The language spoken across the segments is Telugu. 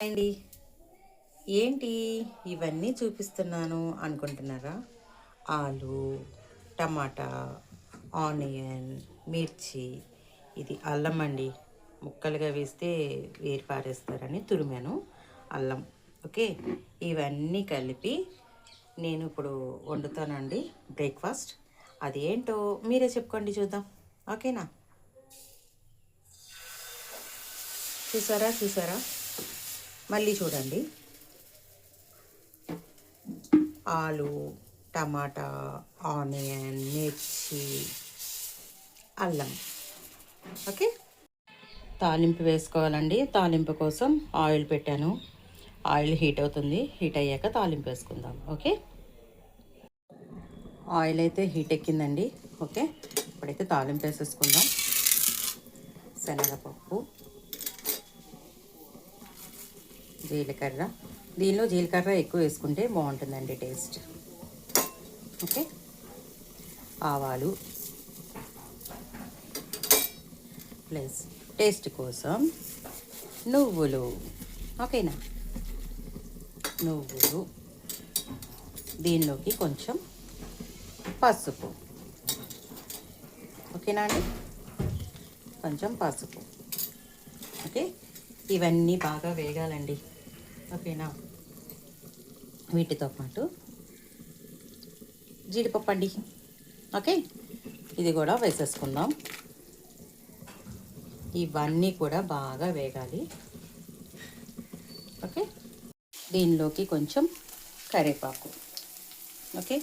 అండి, ఏంటి ఇవన్నీ చూపిస్తున్నాను అనుకుంటున్నారా? ఆలు, టమాటా, ఆనియన్, మిర్చి, ఇది అల్లం అండి. ముక్కలుగా వేస్తే వేరు పారేస్తారని తురిమాను అల్లం. ఓకే, ఇవన్నీ కలిపి నేను ఇప్పుడు వండుతానండి బ్రేక్ఫాస్ట్. అదేంటో మీరే చెప్పుకోండి, చూద్దాం. ఓకేనా? చూసారా, మళ్ళీ చూడండి. ఆలు, టమాటా, ఆనియన్, మిర్చి, అల్లం. ఓకే, తాలింపు వేసుకోవాలండి. తాలింపు కోసం ఆయిల్ పెట్టాను. ఆయిల్ హీట్ అవుతుంది. హీట్ అయ్యాక తాలింపు వేసుకుందాం. ఓకే, ఆయిల్ అయితే హీట్ ఎక్కిందండి. ఓకే, ఇప్పుడైతే తాలింపు వేసేసుకుందాం. శనగపప్పు, జీలకర్ర. దీనిలో జీలకర్ర ఎక్కువ వేసుకుంటే బాగుంటుందండి టేస్ట్. ఓకే, ఆవాలు ప్లస్ టేస్ట్ కోసం నువ్వులు. ఓకేనా? నువ్వులు, దీనిలోకి కొంచెం పసుపు. ఓకేనా అండి? కొంచెం పసుపు. ఓకే, ఇవన్నీ బాగా వేగాలండి. ఓకేనా? వీటితో పాటు జీడిపప్పు అండి. ఓకే, ఇది కూడా వేసేసుకుందాం. ఇవన్నీ కూడా బాగా వేగాలి. ఓకే, దీనిలోకి కొంచెం కరివేపాకు. ఓకే,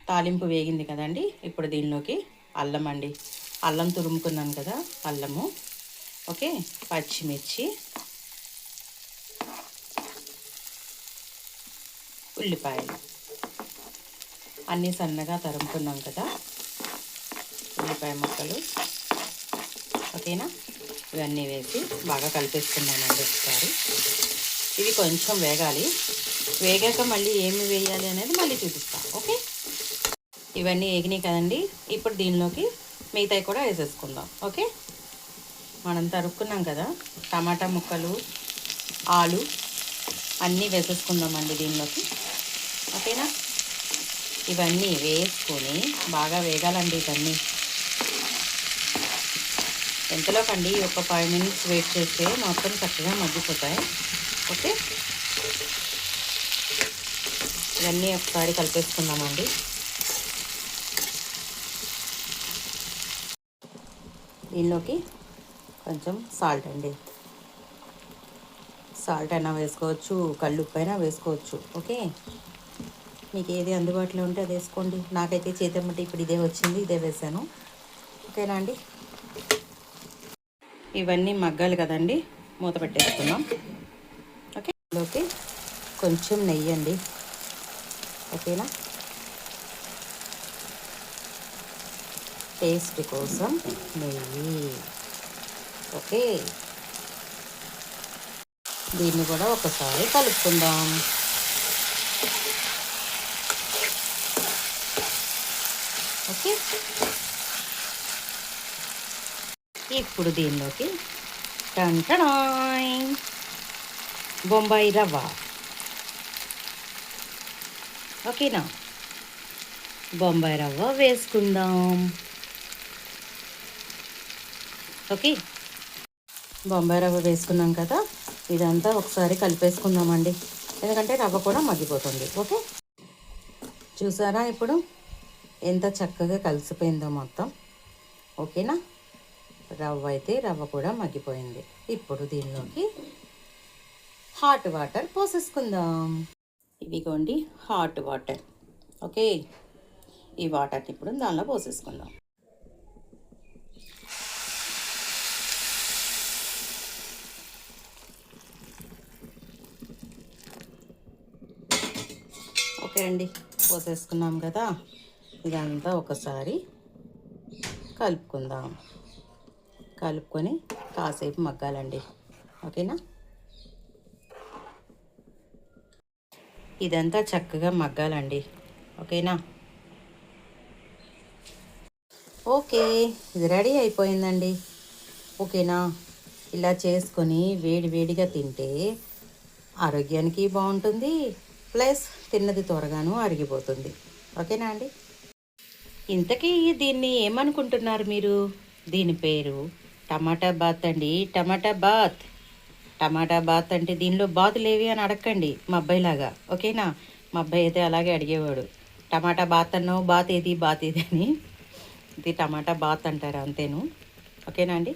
తాలింపు వేగింది కదండి. ఇప్పుడు దీనిలోకి అల్లం అండి. అల్లం తురుముకున్నాను కదా, అల్లము. ఓకే, పచ్చిమిర్చి, ఉల్లిపాయలు అన్నీ సన్నగా తరుముకున్నాం కదా, ఉల్లిపాయ ముక్కలు. ఓకేనా? ఇవన్నీ వేసి బాగా కలిపేసుకున్నానండి ఒకసారి. ఇవి కొంచెం వేగాలి. వేగాక మళ్ళీ ఏమి వేయాలి అనేది మళ్ళీ చూపిస్తాను. ఓకే, ఇవన్నీ వేగినాయి కదండి. ఇప్పుడు దీనిలోకి మిగతాయి కూడా వేసేసుకుందాం. ఓకే, మనం తరుక్కున్నాం కదా టమాటా ముక్కలు, ఆలు అన్నీ వేసేసుకుందామండి దీనిలోకి. ఓకేనా? ఇవన్నీ వేసుకొని బాగా వేగాలండి. ఇవన్నీ ఎంతలోకండి ఒక 5 minutes వెయిట్ చేస్తే మొత్తం చక్కగా మగ్గిపోతాయి. ఓకే, ఇవన్నీ ఒకసారి కలిపేసుకుందామండి. దీనిలోకి కొంచెం సాల్ట్ అండి. సాల్ట్ అయినా వేసుకోవచ్చు, కల్లుప్పు అయినా వేసుకోవచ్చు. ఓకే, మీకు ఏది అందుబాటులో ఉంటే అది వేసుకోండి. నాకైతే చేతమ్మటి ఇప్పుడు ఇదే వచ్చింది, ఇదే వేసాను. ఓకేనా అండి? ఇవన్నీ మగ్గాలి కదండి, మూత పెట్టేసుకుందాం. ఓకే, ఇందులోకి కొంచెం నెయ్యి అండి. ఓకేనా? టేస్ట్ కోసం నెయ్యి. ఓకే, దీన్ని కూడా ఒకసారి కలుపుకుందాం. ఓకే, ఇప్పుడు దీనిలోకి టంటడాయ్ బొంబాయి రవ్వ. ఓకేనా? బొంబాయి రవ్వ వేసుకుందాం. ఓకే, బొంబాయి రవ్వ వేసుకున్నాం కదా, ఇదంతా ఒకసారి కలిపేసుకుందామండి. ఎందుకంటే రవ్వ కూడా మగ్గిపోతుంది. ఓకే, చూసారా ఇప్పుడు ఎంత చక్కగా కలిసిపోయిందో మొత్తం. ఓకేనా? రవ్వ కూడా మగ్గిపోయింది. ఇప్పుడు దీనిలోకి హాట్ వాటర్ పోసేసుకుందాం. ఇవిగోండి హాట్ వాటర్. ఓకే, ఈ వాటర్ని ఇప్పుడు దానిలో పోసేసుకుందాం. ఓకే అండి, పోసేసుకున్నాం కదా, ఇదంతా ఒకసారి కలుపుకుందాం. కలుపుకొని కాసేపు మగ్గాలండి. ఓకేనా? ఇదంతా చక్కగా మగ్గాలండి. ఓకేనా? ఓకే, ఇది రెడీ అయిపోయిందండి. ఓకేనా? ఇలా చేసుకొని వేడి వేడిగా తింటే ఆరోగ్యానికి బాగుంటుంది, ప్లస్ తిన్నది త్వరగాను అరిగిపోతుంది. ఓకేనా అండి? ఇంతకీ దీన్ని ఏమనుకుంటున్నారు మీరు? దీని పేరు టమాటా బాత్ అండి. టమాటా బాత్. టమాటా బాత్ అంటే దీనిలో బాతులేవి అని అడగండి మా అబ్బాయిలాగా. ఓకేనా? మా అబ్బాయి అయితే అలాగే అడిగేవాడు. టమాటా బాత్ అన్నావు, బాత్ ఏది బాత్ ఏది అని. ఇది టమాటా బాత్ అంటారు అంతేను. ఓకేనా అండి?